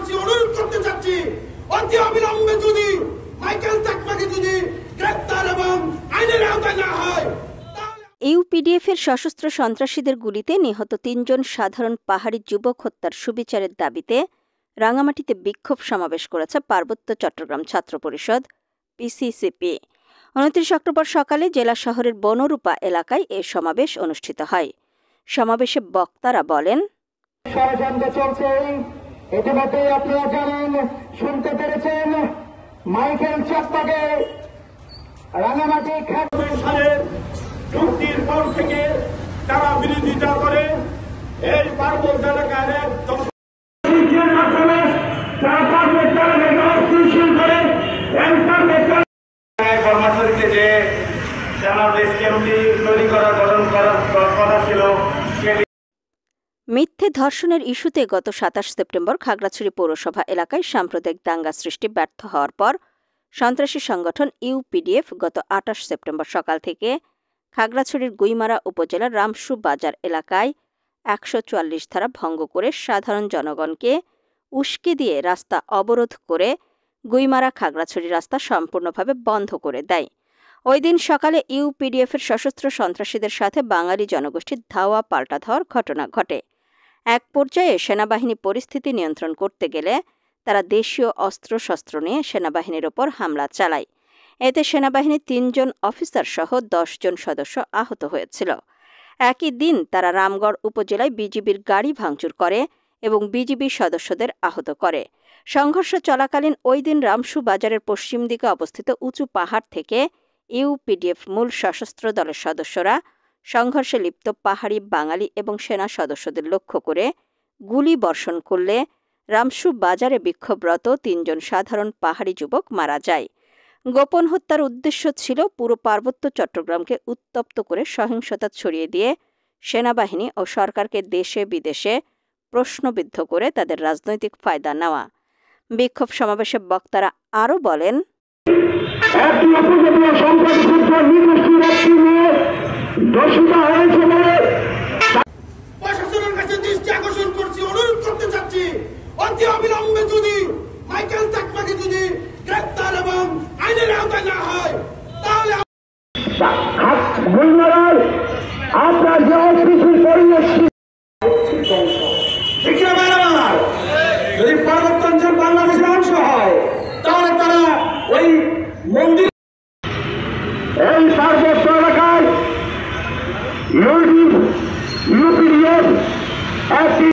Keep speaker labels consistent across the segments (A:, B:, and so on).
A: করছি, অনুরোধ করতে চাচ্ছি, অতি অবিলম্বে যদি মাইকেল চাকমাকে যদি গ্রেফতার এবং আইনের আওতায় না হয়।
B: ইউপিডিএফের সশস্ত্র সন্ত্রাসীদের গুলিতে নিহত ৩ জন সাধারণ পাহাড়ি যুবক হত্যার সুবিচারের দাবিতে রাঙামাটিতে বিক্ষোভ সমাবেশ করেছে পার্বত্য চট্টগ্রাম ছাত্র পরিষদ পিসিসিপি। ২৯ অক্টোবর সকালে জেলা শহরের বনরূপা এলাকায় এ সমাবেশ অনুষ্ঠিত হয়। সমাবেশে বক্তারা বলেন,
C: ষড়যন্ত্র চলছে, ইতিমধ্যে আপনারা জানেন, শুনতে পেরেছেন, মাইকেল চাকমাকে রাঙামাটি
A: সালের চুক্তির পর থেকে তারা বিরোধিতা করে এই পার্বত্য এলাকার কর্মচারীকে যে তৈরি করার গঠন করার কথা ছিল।
B: মিথ্যে ধর্ষণের ইস্যুতে গত ২৭ সেপ্টেম্বর খাগড়াছড়ি পৌরসভা এলাকায় সাম্প্রদায়িক দাঙ্গা সৃষ্টি ব্যর্থ হওয়ার পর সন্ত্রাসী সংগঠন ইউপিডিএফ গত ২৮ সেপ্টেম্বর সকাল থেকে খাগড়াছড়ির গুইমারা উপজেলার রামসু বাজার এলাকায় ১৪৪ ধারা ভঙ্গ করে সাধারণ জনগণকে উস্কে দিয়ে রাস্তা অবরোধ করে গুইমারা খাগড়াছড়ি রাস্তা সম্পূর্ণভাবে বন্ধ করে দেয়। ওই দিন সকালে ইউপিডিএফের সশস্ত্র সন্ত্রাসীদের সাথে বাঙালি জনগোষ্ঠীর ধাওয়া পাল্টা ধাওয়ার ঘটনা ঘটে। এক পর্যায়ে সেনাবাহিনী পরিস্থিতি নিয়ন্ত্রণ করতে গেলে তারা দেশীয় অস্ত্রশস্ত্র নিয়ে সেনাবাহিনীর ওপর হামলা চালায়। এতে সেনাবাহিনীর ৩ জন অফিসার সহ ১০ জন সদস্য আহত হয়েছিল। একই দিন তারা রামগড় উপজেলায় বিজিবির গাড়ি ভাঙচুর করে এবং বিজিবি সদস্যদের আহত করে। সংঘর্ষ চলাকালীন ওই দিন রামসু বাজারের পশ্চিম দিকে অবস্থিত উঁচু পাহাড় থেকে ইউপিডিএফ মূল সশস্ত্র দলের সদস্যরা সংঘর্ষে লিপ্ত পাহাড়ি বাঙালি এবং সেনা সদস্যদের লক্ষ্য করে গুলি বর্ষণ করলে রামসু বাজারে বিক্ষোভরত ৩ জন সাধারণ পাহাড়ি যুবক মারা যায়। গোপন হত্যার উদ্দেশ্য ছিল পুরো পার্বত্য চট্টগ্রামকে উত্তপ্ত করে সহিংসতা ছড়িয়ে দিয়ে সেনাবাহিনী ও সরকারকে দেশে বিদেশে প্রশ্নবিদ্ধ করে তাদের রাজনৈতিক ফায়দা নেওয়া। বিক্ষোভ সমাবেশে বক্তারা আরও বলেন,
A: প্রশাসনের কাছে দৃষ্টি আকর্ষণ করছি, অনুরোধ করতে চাচ্ছি, অতি অবিলম্বে যদি মাইকেল চাকমাকে যদি গ্রেফতার এবং আইনের আওতায় না হয় তাহলে
C: আপনার যে অফিসের পরিবেশ
A: যদি পার্বত্য অঞ্চল বাংলাদেশের অংশ হয় তাহলে তারা ওই মন্দির
C: এই পার্বত্য এলাকায় ইউপিডিএফ একটি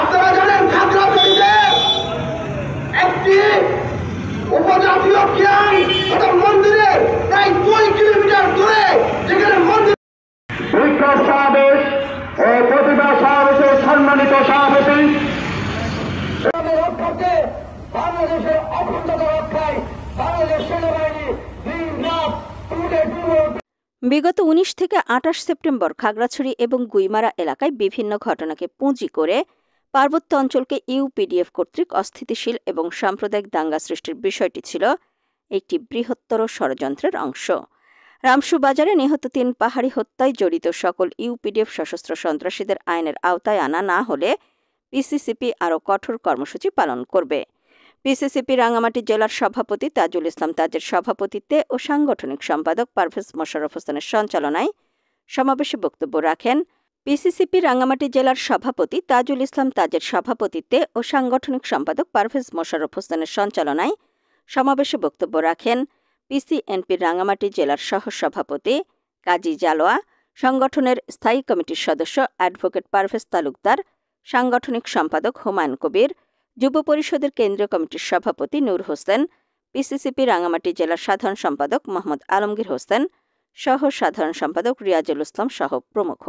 A: আপনারা জানেন খাগড়াছড়িতে একটি উপজাতীয় ক্যাম্প মন্দিরের প্রায় 2 কিলোমিটার দূরে, যেখানে মন্দির
C: বিক্ষোভ সমাবেশ ও প্রতিবাদ সমাবেশের সম্মানিত সভাপতি রক্ষার্থে বাংলাদেশের অখণ্ডতা রক্ষায় বাংলাদেশ সেনাবাহিনী
B: বিগত ১৯ থেকে ২৮ সেপ্টেম্বর খাগড়াছড়ি এবং গুইমারা এলাকায় বিভিন্ন ঘটনাকে পুঁজি করে পার্বত্য অঞ্চলকে ইউপিডিএফ কর্তৃক অস্থিতিশীল এবং সাম্প্রদায়িক দাঙ্গা সৃষ্টির বিষয়টি ছিল একটি বৃহত্তর ষড়যন্ত্রের অংশ। রামসু বাজারে নিহত ৩ পাহাড়ি হত্যায় জড়িত সকল ইউপিডিএফ সশস্ত্র সন্ত্রাসীদের আইনের আওতায় আনা না হলে পিসিসিপি আরও কঠোর কর্মসূচি পালন করবে। পিসিসিপি রাঙামাটি জেলার সভাপতি তাজুল ইসলাম তাজের সভাপতিত্বে ও সাংগঠনিক সম্পাদক পারভেজ মোশাররফ হোসেনের সঞ্চালনায় সমাবেশে বক্তব্য রাখেন পিসিসিপি রাঙামাটি জেলার সভাপতি তাজুল ইসলাম তাজের সভাপতিত্বে ও সাংগঠনিক সম্পাদক পারভেজ মোশাররফ হোসেনের সঞ্চালনায় সমাবেশে বক্তব্য রাখেন পিসিএনপির রাঙামাটি জেলার সহসভাপতি কাজী জালোয়া, সংগঠনের স্থায়ী কমিটির সদস্য অ্যাডভোকেট পারভেজ তালুকদার, সাংগঠনিক সম্পাদক হুমায়ুন কবির, যুব পরিষদের কেন্দ্রীয় কমিটির সভাপতি নূর হোসেন, পিসিসিপি রাঙামাটি জেলার সাধারণ সম্পাদক মোহাম্মদ আলমগীর হোসেন, সহ সাধারণ সম্পাদক রিয়াজুল ইসলাম সহ প্রমুখ।